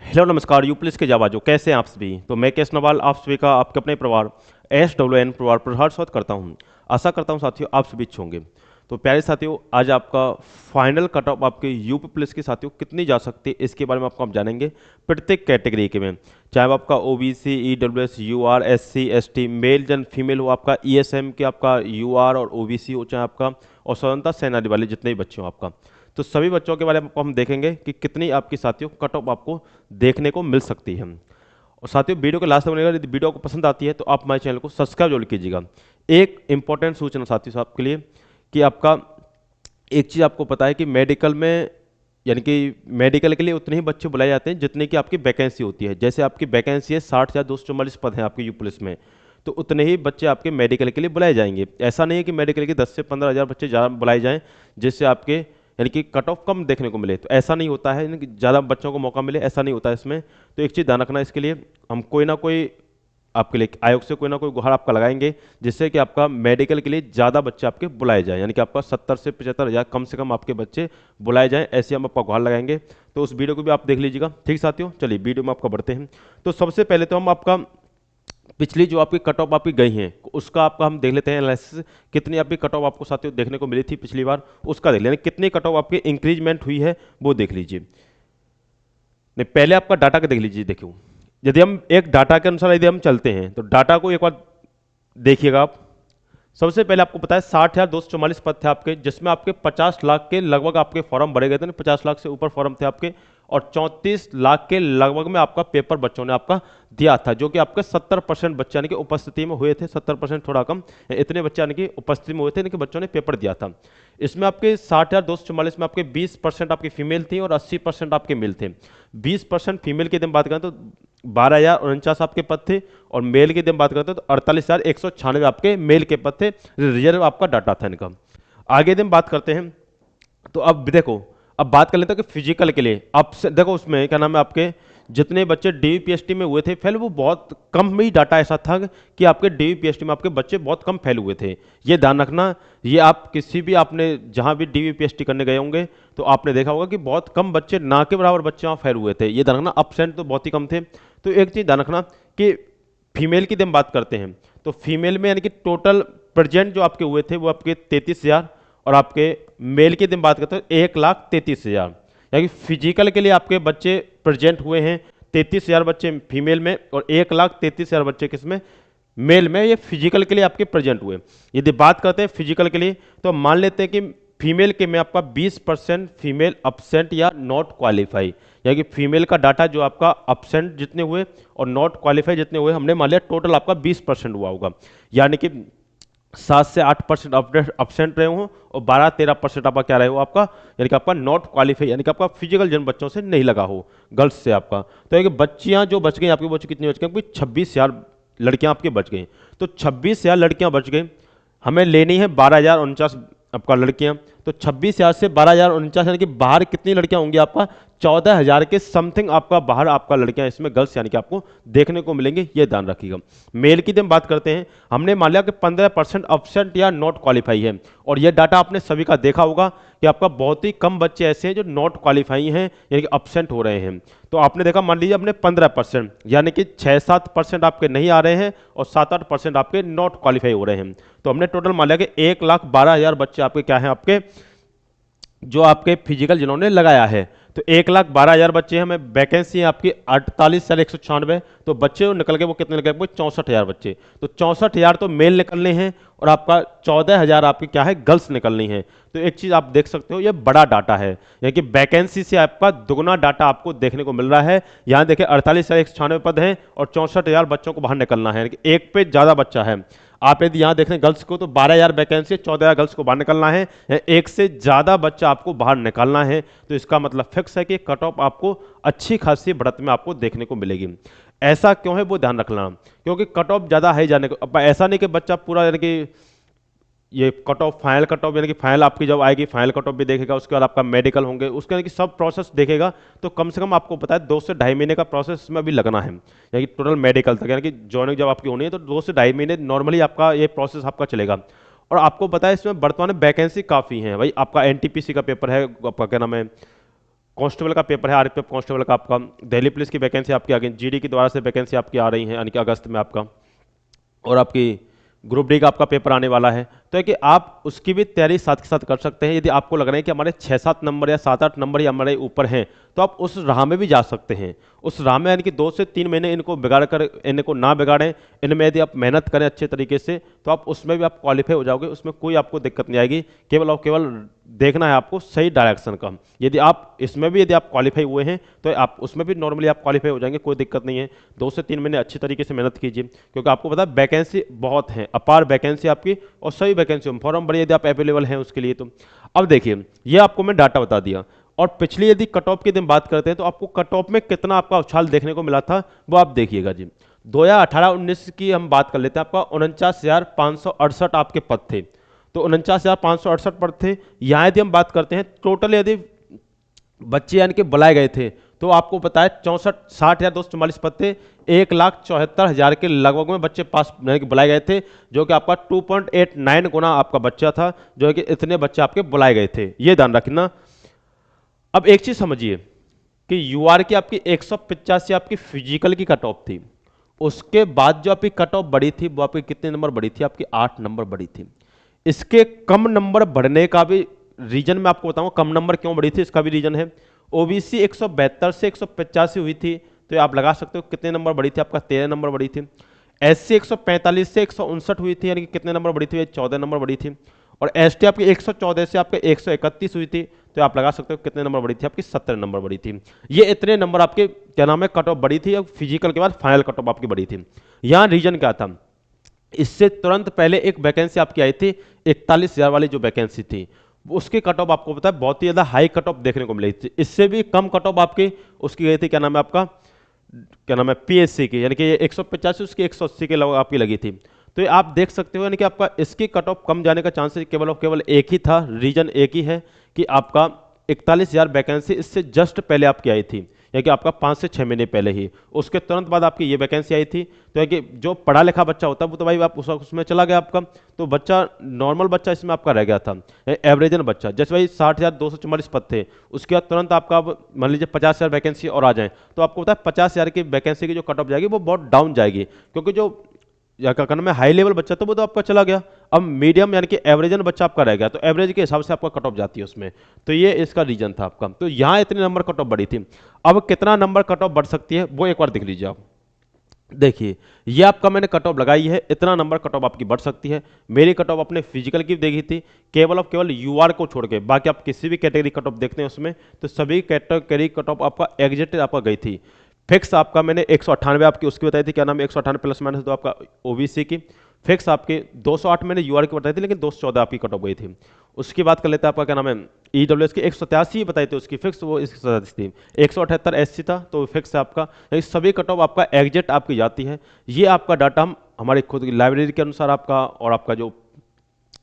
Hello नमस्कार यूप्लिस के जावाजो, कैसे हैं आप सभी। तो मैं केस नवाल आप सभी का आपके अपने परिवार SWN परिवार पर हर स्वागत करता हूं। आशा करता हूं साथियों आप सभी अच्छे होंगे। तो प्यारे साथियों, आज आपका फाइनल कट ऑफ आपके यूपी पुलिस की साथियों कितनी जा सकती है इसके बारे में आपको हम जानेंगे प्रत्येक कैटेगरी के में। चाहे वो आपका OBC EWS UR SC ST male जन फीमेल हो, आपका ESM के आपका UR और OBC हो, चाहे आपका और स्वतंत्रता सेनानी वाले जितने भी बच्चे हो आपका, तो सभी बच्चों के बारे में हम देखेंगे कि कितनी आपकी साथियों कट ऑफ आपको देखने को मिल सकती है। और साथियों वीडियो के लास्ट तक बनेगा। यदि वीडियो को पसंद आती है तो आप हमारे चैनल को सब्सक्राइब जरूर कीजिएगा। एक इंपॉर्टेंट सूचना साथियों साहब के लिए कि आपका एक चीज़ आपको पता है कि मेडिकल में, यानी कि मेडिकल के लिए उतने ही बच्चे बुलाए जाते हैं जितने की आपकी वैकेंसी होती है। जैसे आपकी वैकेंसी है 60,244 पद हैं आपके यू पुलिस में, तो उतने ही बच्चे आपके मेडिकल के लिए बुलाए जाएंगे। ऐसा नहीं है कि मेडिकल के 10 से 15 हज़ार बच्चे ज़्यादा बुलाए जाएं जिससे आपके यानी कि कट ऑफ कम देखने को मिले। तो ऐसा नहीं होता है, यानी कि ज़्यादा बच्चों को मौका मिले, ऐसा नहीं होता है इसमें। तो एक चीज़ ध्यान रखना, इसके लिए हम कोई ना कोई आपके लिए आयोग से कोई ना कोई गुहार आपका लगाएंगे जिससे कि आपका मेडिकल के लिए ज़्यादा बच्चे आपके बुलाए जाएं, यानी कि आपका 70 से 75 हज़ार कम से कम आपके बच्चे बुलाए जाएं, ऐसे हम आपका गुहार लगाएंगे। तो उस वीडियो को भी आप देख लीजिएगा। ठीक साथियों, चलिए वीडियो में आपका बढ़ते हैं। तो सबसे पहले तो हम आपका पिछली जो आपकी कट ऑफ आपकी गई हैं उसका आपका हम देख लेते हैं एनालिसिस। कितनी आपकी कट ऑफ आपको साथियों देखने को मिली थी पिछली बार, उसका देख लें। कितनी कट ऑफ आपकी इंक्रीजमेंट हुई है वो देख लीजिए। नहीं, पहले आपका डाटा का देख लीजिए। देखिए, यदि हम एक डाटा के अनुसार यदि हम चलते हैं तो डाटा को एक बार देखिएगा आप। सबसे पहले आपको पता है 60,244 पद थे आपके, जिसमें आपके 50 लाख के लगभग आपके फॉर्म भरे गए थे। 50 लाख से ऊपर फॉर्म थे आपके, और 34 लाख के लगभग में आपका पेपर बच्चों ने आपका दिया था, जो कि आपके 70% बच्चे यानी कि उपस्थिति में हुए थे। 70% थोड़ा कम, इतने बच्चे यानी कि उपस्थिति में हुए थे, यानी कि बच्चों ने पेपर दिया था। इसमें आपके 60,244 में आपके 20% आपकी फीमेल थी और 80% आपके मेल थे। 20% फीमेल की यदि हम बात करें तो 12,049 आपके पद थे, और मेल की यदि हम बात करते हैं तो 48,196 आपके मेल के पद थे। रिजर्व आपका डाटा था इनका। आगे यदि हम बात करते हैं तो अब देखो, अब बात कर लेते हैं कि फिजिकल के लिए अब देखो उसमें क्या नाम है, आपके जितने बच्चे DVPST में हुए थे फेल, वो बहुत कम में ही डाटा ऐसा था कि आपके DVPST में आपके बच्चे बहुत कम फेल हुए थे। ये ध्यान रखना। ये आप किसी भी आपने जहां भी DVPST करने गए होंगे तो आपने देखा होगा कि बहुत कम बच्चे, ना के बराबर बच्चे वहां फेल हुए थे। ये ध्यान रखना, अपसेंट तो बहुत ही कम थे। तो एक चीज ध्यान रखना कि फीमेल की हम बात करते हैं तो फीमेल में यानी कि टोटल प्रेजेंट जो आपके हुए थे वो आपके 33,000, और आपके मेल की दिन बात करते हैं 1,33,000। यानी फिजिकल के लिए आपके बच्चे प्रेजेंट हुए हैं 33,000 बच्चे फीमेल में, और 1,33,000 बच्चे किसमें, मेल में। ये फिजिकल के लिए आपके प्रेजेंट हुए। यदि बात करते हैं फिजिकल के लिए तो मान लेते हैं कि फीमेल के में आपका 20% फीमेल अपसेंट या नॉट क्वालिफाई, यानी कि फीमेल का डाटा जो आपका अपसेंट जितने हुए और नॉट क्वालिफाई जितने हुए, हमने मान लिया टोटल आपका 20% हुआ होगा। यानी कि 7 से 8% अपसेंट रहे हो और 12-13% आपका क्या रहे हो आपका, यानी कि आपका नॉट क्वालिफाई, यानी कि आपका फिजिकल जन बच्चों से नहीं लगा हो, गर्ल्स से आपका। तो ये बच्चियां जो बच गई आपके, बच्चे कितनी बच गई, 26,000 लड़कियां आपके बच गई। तो 26,000 लड़कियां बच गई, हमें लेनी है 12,049 आपका लड़कियां। तो 26,000 से 12,049 यानी कि बाहर कितनी लड़कियां होंगी आपका, 14,000 के समथिंग आपका बाहर आपका लड़कियां इसमें गर्ल्स यानी कि आपको देखने को मिलेंगे। ये ध्यान रखिएगा। मेल की हम बात करते हैं, हमने मान लिया कि 15% अपसेंट या नॉट क्वालिफाई है, और ये डाटा आपने सभी का देखा होगा कि आपका बहुत ही कम बच्चे ऐसे हैं जो नॉट क्वालिफाई हैं यानी कि अपसेंट हो रहे हैं। तो आपने देखा, मान लीजिए अपने 15%, यानी कि 6-7% आपके नहीं आ रहे हैं और 7-8% आपके नॉट क्वालिफाई हो रहे हैं। तो हमने टोटल मान लिया कि 1,12,000 बच्चे आपके क्या हैं, आपके जो आपके फिजिकल जिन्होंने लगाया है। तो 1,12,000 बच्चे हैं, हमें वैकेंसी है आपकी 48,196। तो बच्चे वो निकल के वो कितने निकल गए, 64,000 बच्चे। तो 64,000 तो मेल निकलने हैं और आपका 14,000 आपकी क्या है, गर्ल्स निकलनी है। तो एक चीज आप देख सकते हो, ये बड़ा डाटा है, यानी कि वैकेंसी से आपका दुगुना डाटा आपको देखने को मिल रहा है। यहाँ देखिए 48,196 पद हैं और 64,000 बच्चों को बाहर निकलना है, यानी कि एक पे ज्यादा बच्चा है। आप यदि यहाँ देखें गर्ल्स को तो 12,000 वैकेंसी, 14,000 गर्ल्स को बाहर निकलना है, एक से ज्यादा बच्चा आपको बाहर निकालना है। तो इसका मतलब फिक्स है कि कट ऑफ आपको अच्छी खासी बढ़त में आपको देखने को मिलेगी। ऐसा क्यों है वो ध्यान रखना, क्योंकि कट ऑफ ज्यादा है जाने को। अब ऐसा नहीं कि बच्चा पूरा यानी कि ये cut off final cut off, यानी कि फाइनल आपकी जब आएगी फाइनल कट ऑफ भी देखेगा, उसके बाद आपका मेडिकल होंगे, उसके यानी कि सब प्रोसेस देखेगा। तो कम से कम आपको पता है 2 से ढाई महीने का प्रोसेस में अभी लगना है, यानी कि टोटल मेडिकल तक, यानी कि ज्वाइनिंग जब आपकी होनी है तो 2 से ढाई महीने नॉर्मली आपका ये प्रोसेस आपका चलेगा। और आपको पता है इसमें वर्तमान में वैकेंसी काफ़ी है भाई। आपका NTPC का पेपर है, आपका क्या नाम है, कांस्टेबल का पेपर है, आरपीएफ कांस्टेबल का आपका, दिल्ली पुलिस की वैकेंसी आपकी आ गई, जीडी के द्वारा से वैकेंसी आपकी आ रही है यानी कि अगस्त में आपका, और आपकी ग्रुप डी का आपका पेपर आने वाला है। तो है कि आप उसकी भी तैयारी साथ के साथ कर सकते हैं। यदि आपको लग रहा है कि हमारे 6-7 नंबर या 7-8 नंबर ही हमारे ऊपर हैं, तो आप उस राह में भी जा सकते हैं। उस राह में यानी कि 2 से 3 महीने इनको बिगाड़ कर, इनको ना बिगाड़ें, इनमें यदि आप मेहनत करें अच्छे तरीके से, तो आप उसमें भी आप क्वालिफाई हो जाओगे, उसमें कोई आपको दिक्कत नहीं आएगी। केवल और केवल देखना है आपको सही डायरेक्शन का। यदि आप इसमें भी यदि आप क्वालिफाई हुए हैं, तो आप उसमें भी नॉर्मली आप क्वालिफाई हो जाएंगे, कोई दिक्कत नहीं है। 2 से 3 महीने अच्छी तरीके से मेहनत कीजिए, क्योंकि आपको पता है वैकेंसी बहुत है, अपार वैकेंसी आपकी, और सही वैकेंसी फॉर्म भरिए यदि आप अवेलेबल हैं उसके लिए। तो अब देखिए, ये आपको मैं डाटा बता दिया, और पिछली यदि कट ऑफ की दिन बात करते हैं, तो आपको कट ऑफ में कितना आपका उछाल देखने को मिला था, वो आप देखिएगा जी। 2018-19 की हम बात कर लेते हैं, आपका 49,568 आपके पद थे। तो 49,568 पद थे। यहाँ यदि हम बात करते हैं टोटल यदि बच्चे यानी कि बुलाए गए थे, तो आपको पता है 60,244 पद थे। 1,74,000 के लगभग में बच्चे पास यानी कि बुलाए गए थे, जो कि आपका 2.89 गुना आपका बच्चा था, जो है कि इतने बच्चे आपके बुलाए गए थे, ये ध्यान रखना। अब एक चीज समझिए कि यूआर की आपकी 185 आपकी फिजिकल की कट ऑफ थी। उसके बाद जो आपकी कट ऑफ बढ़ी थी, वो आपकी कितने नंबर बढ़ी थी, आपकी 8 नंबर बढ़ी थी। इसके कम नंबर बढ़ने का भी रीजन मैं आपको बताऊं, कम नंबर क्यों बढ़ी थी इसका भी रीजन है। ओबीसी 172 से 185 हुई थी, तो आप लगा सकते हो कितने नंबर बढ़ी थी, आपका 13 नंबर बढ़ी थी। एससी 145 से 159 हुई थी, यानी कि कितने नंबर बढ़ी थी, 14 नंबर बढ़ी थी। और एसटी आपकी 114 से आपके 131 हुई थी, तो आप लगा सकते हो कितने नंबर बढ़ी थी, आपकी 17 नंबर बढ़ी थी। ये इतने नंबर आपके क्या नाम है कट ऑफ बढ़ी थी, फिजिकल के बाद फाइनल कट ऑफ आपकी बढ़ी थी। यहाँ रीजन क्या था, इससे तुरंत पहले एक वैकेंसी आपकी आई थी 41,000 वाली जो वैकेंसी थी, उसकी कट ऑफ आपको पता है बहुत ही ज्यादा हाई कट ऑफ देखने को मिली थी। इससे भी कम कट ऑफ आपकी उसकी गई थी, क्या नाम है आपका, क्या नाम है पीएससी की, यानी कि 185 उसकी 180 के लगभग आपकी लगी थी। तो ये आप देख सकते हो यानी कि आपका इसकी कट ऑफ कम जाने का चांसेस केवल और केवल एक ही था, रीजन एक ही है कि आपका 41,000 वैकेंसी इससे जस्ट पहले आपकी आई थी, यानी कि आपका 5 से 6 महीने पहले ही, उसके तुरंत बाद आपकी ये वैकेंसी आई थी। तो है कि जो पढ़ा लिखा बच्चा होता है वो तो भाई आप उसमें चला गया आपका, तो बच्चा नॉर्मल बच्चा इसमें आपका रह गया था, एवरेजन बच्चा। जैसे भाई 60,244 पद थे, उसके बाद तुरंत आपका मान लीजिए 50,000 वैकेंसी और आ जाए, तो आपको पता है 50,000 की वैकेंसी की जो कट ऑफ जाएगी वो बहुत डाउन जाएगी, क्योंकि जो या क्या कहना में हाई लेवल बच्चा था वो तो आपका चला गया, अब मीडियम यानी कि एवरेजन बच्चा आपका रह गया, तो एवरेज के हिसाब से आपका कट ऑफ जाती है उसमें। तो ये इसका रीजन था आपका। तो यहाँ इतने नंबर कट ऑफ बढ़ी थी। अब कितना नंबर कट ऑफ बढ़ सकती है वो एक बार देख लीजिए आप। देखिए ये आपका मैंने कट ऑफ लगाई है, इतना नंबर कट ऑफ आपकी बढ़ सकती है। मेरी कट ऑफ अपने फिजिकल की देखी थी, केवल और केवल यूआर को छोड़ के, बाकी आप किसी भी कैटेगरी कट ऑफ देखते हैं उसमें, तो सभी कैटेगरी कट ऑफ आपका एग्जैक्ट आपका गई थी। फिक्स आपका मैंने 198 आपकी उसकी बताई थी, क्या नाम है 198 प्लस माइनस तो आपका ओबीसी की। फिक्स आपके 208 मैंने यूआर की बताई थी, लेकिन 214 आपकी कट ऑफ गई थी। उसकी बात कर लेते हैं, आपका क्या नाम है ईडब्ल्यूएस की 183 बताई थी उसकी फिक्स, वो 187 थी। 178 एससी था तो फिक्स है आपका। ये सभी कट ऑफ आपका एग्जैक्ट आपकी जाती है। ये आपका डाटा हम हमारी खुद की लाइब्रेरी के अनुसार आपका, और आपका जो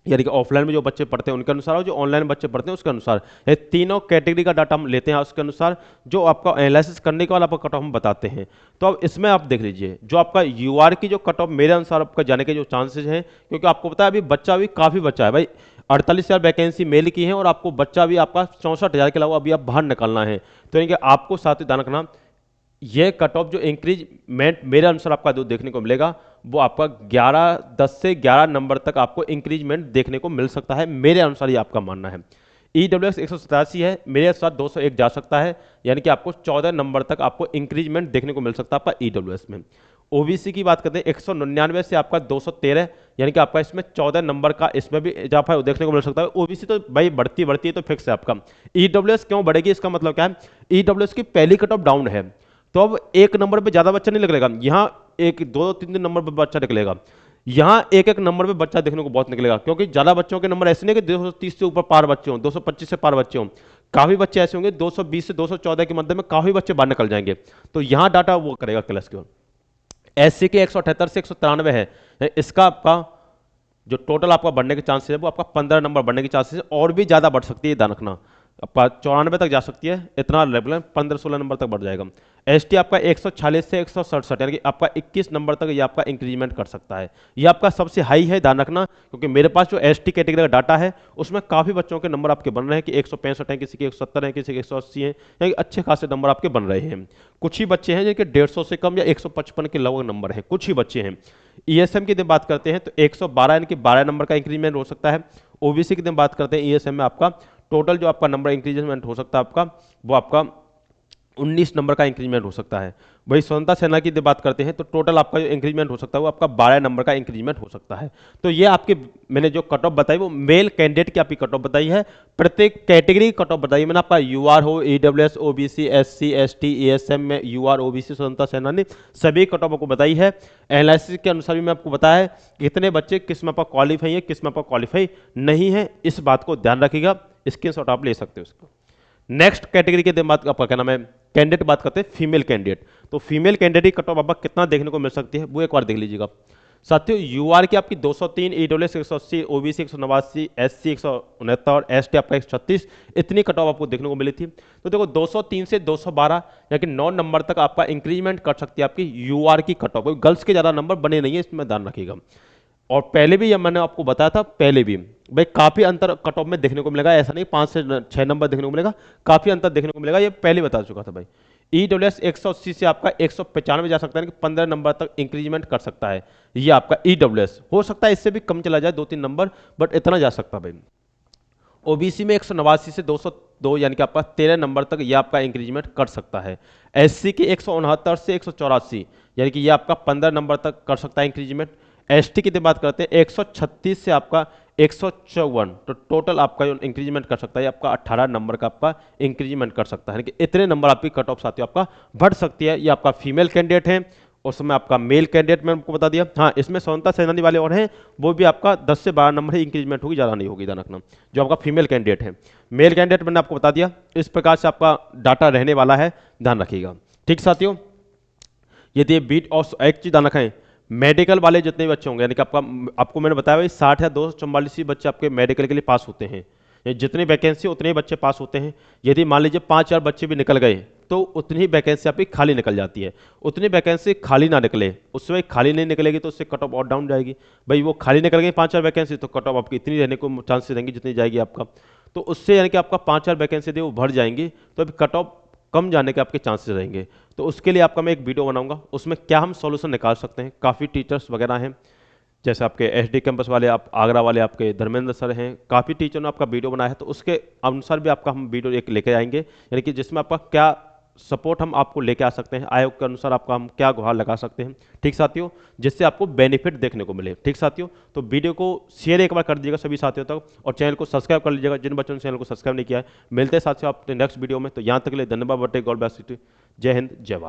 यानी कि ऑफलाइन में जो बच्चे पढ़ते हैं उनके अनुसार, और जो ऑनलाइन बच्चे पढ़ते हैं उसके अनुसार, ये तीनों कैटेगरी का डाटा हम लेते हैं उसके अनुसार, जो आपका एनालिसिस करने के बाद आपका कट ऑफ हम बताते हैं। तो अब इसमें आप देख लीजिए जो आपका यूआर की जो कट ऑफ मेरे अनुसार आपका जाने के जो चांसेस हैं, क्योंकि आपको पता है अभी बच्चा भी काफ़ी बच्चा है भाई, 48,000 वैकेंसी मेल की है, और आपको बच्चा भी आपका 64,000 के अलावा अभी आप बाहर निकालना है। तो यानी कि आपको साथ ही ध्यान रखना, ये कट ऑफ जो इंक्रीजमेंट मेरे अनुसार आपका जो देखने को मिलेगा, वो आपका 10 से 11 नंबर तक आपको इंक्रीजमेंट देखने को मिल सकता है, मेरे अनुसार ये आपका मानना है। ईडब्ल्यूएस 187 है, मेरे साथ 201 जा सकता है, यानी कि आपको 14 नंबर तक आपको इंक्रीजमेंट देखने को मिल सकता है आपका ईडब्ल्यूएस में। ओबीसी की बात करते हैं 199 से आपका 213, यानी कि आपका इसमें 14 नंबर का इसमें भी इजाफा देखने को मिल सकता है। ओबीसी तो भाई बढ़ती बढ़ती है तो फिक्स है आपका। ईडब्ल्यूएस क्यों बढ़ेगी, इसका मतलब क्या है, ईडब्ल्यूएस की पहली कट ऑफ डाउन है, तो अब एक नंबर पे ज्यादा बच्चा नहीं निकलेगा, यहाँ एक 2-3 नंबर पे बच्चा निकलेगा, यहाँ एक नंबर पे बच्चा देखने को बहुत निकलेगा, क्योंकि ज्यादा बच्चों के नंबर ऐसे नहीं कि 230 से ऊपर पार बच्चे हों, 225 से पार बच्चे हों, काफी बच्चे ऐसे होंगे 220 से 214 के मध्य में काफी बच्चे बाहर निकल जाएंगे, तो यहाँ डाटा वो करेगा क्लास की ओर। एससी के 178 से 193 है, इसका आपका जो टोटल आपका बढ़ने के चांसेस है वो आपका 15 नंबर बढ़ने के चांसेस है, और भी ज्यादा बढ़ सकती है, ध्यान रखना। आपका 94 तक जा सकती है, इतना लेवल 15-16 नंबर तक बढ़ जाएगा। एसटी आपका 146 से 167 यानी कि आपका 21 नंबर तक ये आपका इंक्रीमेंट कर सकता है। ये आपका सबसे हाई है, ध्यान रखना, क्योंकि मेरे पास जो एसटी कैटेगरी का डाटा है उसमें काफ़ी बच्चों के नंबर आपके बन रहे हैं कि 165 हैं, किसी के 170 हैं, किसी के 180 हैं, यानी कि अच्छे खासे नंबर आपके बन रहे हैं। कुछ ही बच्चे हैं जिनके 150 से कम या 155 के लगभग नंबर हैं, कुछ ही बच्चे हैं। ईएसएम की जब बात करते हैं तो 112 यानी कि 12 नंबर का इंक्रीमेंट हो सकता है। ओबीसी की जब बात करते हैं ईएसएम में आपका टोटल जो आपका नंबर इंक्रीजमेंट हो सकता है आपका, वो आपका 19 नंबर का इंक्रीमेंट हो सकता है। वही स्वतंत्रता सेना की जब बात करते हैं तो टोटल आपका जो इंक्रीमेंट हो सकता है वो आपका 12 नंबर का इंक्रीमेंट हो सकता है। तो ये आपके मैंने जो कट ऑफ बताई वो मेल कैंडिडेट की आपकी कट ऑफ बताई है, प्रत्येक कैटेगरी की कट ऑफ बताई मैंने। आपका यूआर हो, EWS, OBC, SC, ST, ESM में यूआर, ओबीसी, स्वतंत्रता सेनानी, सभी कट ऑफ आपको बताई है। एनालिसिस के अनुसार भी मैं आपको बताया है कितने बच्चे किस में आपका क्वालिफाई है, किस में आपका क्वालिफाई नहीं है, इस बात को ध्यान रखिएगा, स्क्रीनशॉट आप ले सकते हो उसको। नेक्स्ट कैटेगरी के बाद आपका क्या नाम है, कैंडिडेट बात करते हैं फीमेल कैंडिडेट। तो फीमेल कैंडिडेट की कट ऑफ आपका कितना देखने को मिल सकती है वो एक बार देख लीजिएगा साथियों। यूआर की आपकी 203, ईडब्ल्यूएस 180, ओबीसी 189, एससी 169 और एसटी आपका 136, इतनी कट ऑफ आपको देखने को मिली थी। तो देखो 203 से 212 यानी कि 9 नंबर तक आपका इंक्रीमेंट कर सकती है आपकी यूआर की कट ऑफ। गर्ल्स के ज़्यादा नंबर बने नहीं है, इसमें ध्यान रखिएगा। और पहले भी ये मैंने आपको बताया था, पहले भी भाई काफी अंतर कट ऑफ में देखने को मिलेगा, ऐसा नहीं 5 से 6 नंबर देखने को मिलेगा, काफी अंतर देखने को मिलेगा, ये पहले बता चुका था भाई। ईडब्ल्यूएस 180 से आपका 195 जा सकता है कि 15 नंबर तक इंक्रीमेंट कर सकता है ये आपका ईडब्ल्यूएस। हो सकता है इससे भी कम चला जाए 2-3 नंबर, बट इतना जा सकता है भाई। ओबीसी में 189 से 202 यानी कि आपका 13 नंबर तक ये आपका इंक्रीमेंट कर सकता है। एससी के 169 से 184 यानी कि ये आपका 15 नंबर तक कर सकता है इंक्रीमेंट। एसटी की बात करते हैं 136 से आपका 154, तो टोटल आपका जो इंक्रीमेंट कर सकता है आपका 18 नंबर का आपका इंक्रीमेंट कर सकता है, यानी कि इतने नंबर आपकी कट ऑफ साथियों आपका बढ़ सकती है। ये आपका फीमेल कैंडिडेट है, उसमें आपका मेल कैंडिडेट मैंने आपको बता दिया। हाँ, इसमें स्वतंत्रता सेनानी वाले और हैं, वो भी आपका 10 से 12 नंबर ही इंक्रीमेंट होगी, ज़्यादा नहीं होगी, ध्यान रखना। जो आपका फीमेल कैंडिडेट है, मेल कैंडिडेट मैंने आपको बता दिया, इस प्रकार से आपका डाटा रहने वाला है, ध्यान रखिएगा। ठीक साथियों, यदि बीट और एक चीज ध्यान रखें, मेडिकल वाले जितने बच्चे होंगे यानी कि आपको मैंने बताया भाई 60 या 244 बच्चे आपके मेडिकल के लिए पास होते हैं, जितनी वैकेंसी उतने ही बच्चे पास होते हैं। यदि मान लीजिए 5-4 बच्चे भी निकल गए तो उतनी ही वैकेंसी आपकी खाली निकल जाती है। उतनी वैकेंसी खाली ना निकले, उससे खाली नहीं निकलेगी तो उससे कट ऑफ और डाउन जाएगी। भाई वो खाली निकल गई 5-4 वैकेंसी तो कट ऑफ आपकी इतनी रहने को चांसेस रहेंगी जितनी जाएगी आपका, तो उससे यानी कि आपका 5-4 वैकेंसी थी वो भर जाएंगी, तो अभी कट ऑफ कम जाने के आपके चांसेस रहेंगे। तो उसके लिए आपका मैं एक वीडियो बनाऊंगा, उसमें क्या हम सॉल्यूशन निकाल सकते हैं। काफ़ी टीचर्स वगैरह हैं, जैसे आपके एसडी कैंपस वाले, आप आगरा वाले आपके धर्मेंद्र सर हैं, काफ़ी टीचर ने आपका वीडियो बनाया है, तो उसके अनुसार भी आपका हम वीडियो एक लेके आएंगे, यानी कि जिसमें आपका क्या सपोर्ट हम आपको लेके आ सकते हैं, आयोग के अनुसार आपका हम क्या गुहार लगा सकते हैं। ठीक साथियों, जिससे आपको बेनिफिट देखने को मिले। ठीक साथियों, तो वीडियो को शेयर एक बार कर दीजिएगा सभी साथियों तक, और चैनल को सब्सक्राइब कर लीजिएगा जिन बच्चों ने चैनल को सब्सक्राइब नहीं किया है। मिलते हैं साथियों आपके नेक्स्ट वीडियो में, तो यहाँ तक के लिए धन्यवाद बटे, गॉड ब्लेस यू, जय हिंद, जय भारत।